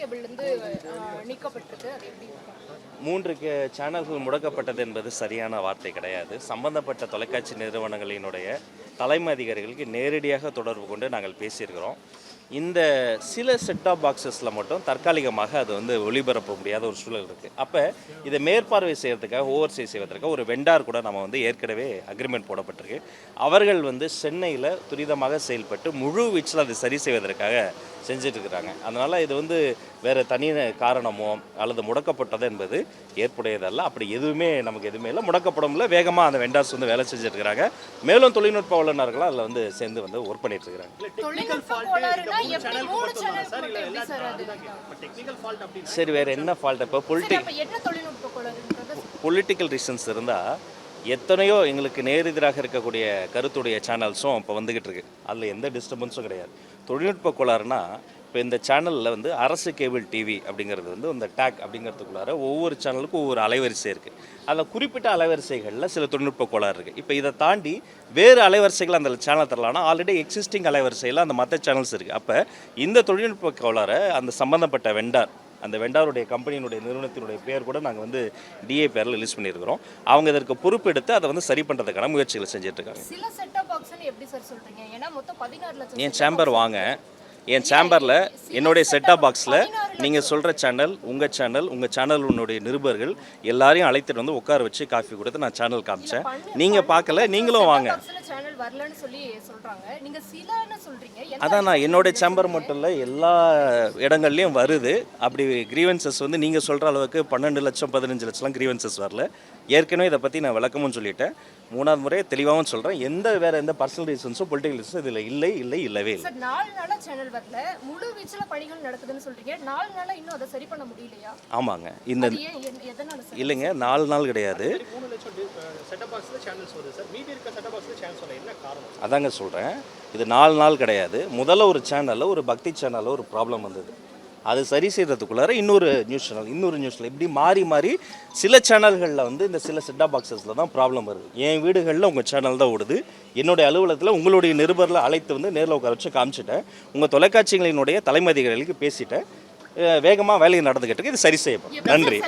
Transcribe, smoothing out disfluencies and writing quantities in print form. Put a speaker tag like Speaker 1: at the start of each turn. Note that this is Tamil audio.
Speaker 1: கேபிள்லேருந்து நீக்கப்பட்டிருக்கு. அது எப்படி?
Speaker 2: 3 சேனல்கள் முடக்கப்பட்டது என்பது சரியான வார்த்தை கிடையாது. சம்பந்தப்பட்ட தொலைக்காட்சி நிறுவனங்களினுடைய தலைமை அதிகாரிகளுக்கு நேரடியாக தொடர்பு கொண்டு நாங்கள் பேசியிருக்கிறோம். இந்த சில செட்டாப் பாக்ஸஸில் மட்டும் தற்காலிகமாக அது ஒளிபரப்ப முடியாத ஒரு சூழல் இருக்குது. அப்போ இதை மேற்பார்வை செய்கிறதுக்காக ஓவர்சீ செய்வதற்காக ஒரு வெண்டார் கூட நம்ம ஏற்கனவே அக்ரிமெண்ட் போடப்பட்டிருக்கு. அவர்கள் சென்னையில் துரிதமாக செயல்பட்டு முழு வீச்சில் அதை சரி செய்வதற்காக செஞ்சிட்ருக்கிறாங்க. அதனால் இது வேறு தனி காரணமோ அல்லது முடக்கப்பட்டது என்பது ஏற்புடையதல்ல. அப்படி நமக்கு எதுவுமே இல்லை. முடக்கப்படமில்ல. வேகமாக அந்த வெண்டார்ஸ் வேலை செஞ்சுட்ருக்கிறாங்க. மேலும் தொழில்நுட்ப வல்லுநர்கள் அதில் சேர்ந்து ஒர்க் பண்ணிட்டுருக்கிறாங்க. சரி, வேறு என்ன ஃபால்ட்? இப்போ பொலிட்டிக்கல் ரீசன்ஸ் இருந்தால் எத்தனையோ எங்களுக்கு நேரெதிராக இருக்கக்கூடிய கருத்துடைய சேனல்ஸும் இப்போ வந்துக்கிட்டு இருக்கு. அதில் எந்த டிஸ்டர்பன்ஸும் கிடையாது. தொழில்நுட்ப கோளாறுனா இப்போ இந்த சேனலில் அரசு கேபிள் டிவி அப்படிங்கிறது இந்த டேக் அப்படிங்கிறதுக்குள்ளார ஒவ்வொரு சேனலுக்கும் ஒவ்வொரு அலைவரிசை இருக்குது. அதில் குறிப்பிட்ட அலைவரிசைகளில் சில தொழில்நுட்ப கோளாறு இருக்குது. இப்போ இதை தாண்டி வேறு அலைவரிசைகள் அந்த சேனல் தரலாம்னா ஆல்ரெடி எக்ஸிஸ்டிங் அலைவரிசையில் அந்த மற்ற சேனல்ஸ் இருக்குது. அப்போ இந்த தொழில்நுட்ப கோளாறை அந்த சம்மந்தப்பட்ட வெண்டார், அந்த வெண்டாருடைய கம்பெனியினுடைய நிறுவனத்தினுடைய பேர் கூட நாங்கள் டிஏ பேரில் ரிலீஸ் பண்ணியிருக்கிறோம். அவங்க இதற்கு பொறுப்பெடுத்து அதை சரி பண்ணுறதுக்கான முயற்சிகளை செஞ்சுட்ருக்காங்க.
Speaker 1: சில செட்டப் பாக்ஸ்னு எப்படி சார் சொல்கிறீங்க? ஏன்னா மொத்தம் 16 லட்சம்.
Speaker 2: என் சேம்பர் வாங்க. என் சேம்பரில் என்னுடைய செட்டாப் பாக்ஸில் நீங்கள் சொல்கிற சேனல், உங்கள் சேனல் உன்னுடைய நிருபர்கள் எல்லாரையும் அழைத்துட்டு உட்கார வச்சு காஃபி கொடுத்து நான் சேனல் காமிச்சேன். நீங்கள் பார்க்கல, நீங்களும் வாங்க. அதான் நான் என்னுடைய சேம்பர் மட்டும் இல்லை, எல்லா இடங்கள்லையும் வருது. அப்படி கிரீவன்சஸ் நீங்கள் சொல்கிற அளவுக்கு 12 லட்சம் 15 லட்சம்லாம் கிரீவன்சஸ் வரல. ஏற்கனவே இதை பற்றி நான் விளக்கமும் சொல்லிட்டேன். 3வது முறை தெளிவாகவும் சொல்கிறேன். வேறு எந்த பர்சனல் ரீசன்ஸோ பொலிட்டிக்கல் ரீசன்ஸோ இதில் இல்லவே இல்லை.
Speaker 1: 4 நாளாக சேனல் வரல, முழு வீச்சில் பணிகள் நடக்குதுன்னு சொல்கிறீங்க. 4 நாளாக இன்னும் அதை சரி பண்ண முடியலையா?
Speaker 2: ஆமாங்க. இல்லைங்க, 4 நாள் கிடையாது. அதாங்க சொல்கிறேன். இது 4 நாள் கிடையாது. முதல்ல ஒரு சேனலில், ஒரு பக்தி சேனலில் ஒரு ப்ராப்ளம் வந்தது. அது சரி செய்கிறதுக்குள்ளார இன்னொரு நியூஸில் இப்படி மாறி சில சேனல்களில் இந்த சில செட்டாப் பாக்ஸஸில் தான் ப்ராப்ளம் வருது. என் வீடுகளில் உங்கள் சேனல் தான் ஓடுது. என்னுடைய அலுவலகத்தில் உங்களுடைய நிருபரில் அழைத்து நேரில் உட்கார வச்சு காமிச்சிட்டேன். உங்கள் தொலைக்காட்சிகளினுடைய தலைமை அதிகாரிகளுக்கு பேசிட்டேன். வேகமாக வேலையை நடந்துக்கிட்டு இது சரி செய்யப்படும். நன்றி.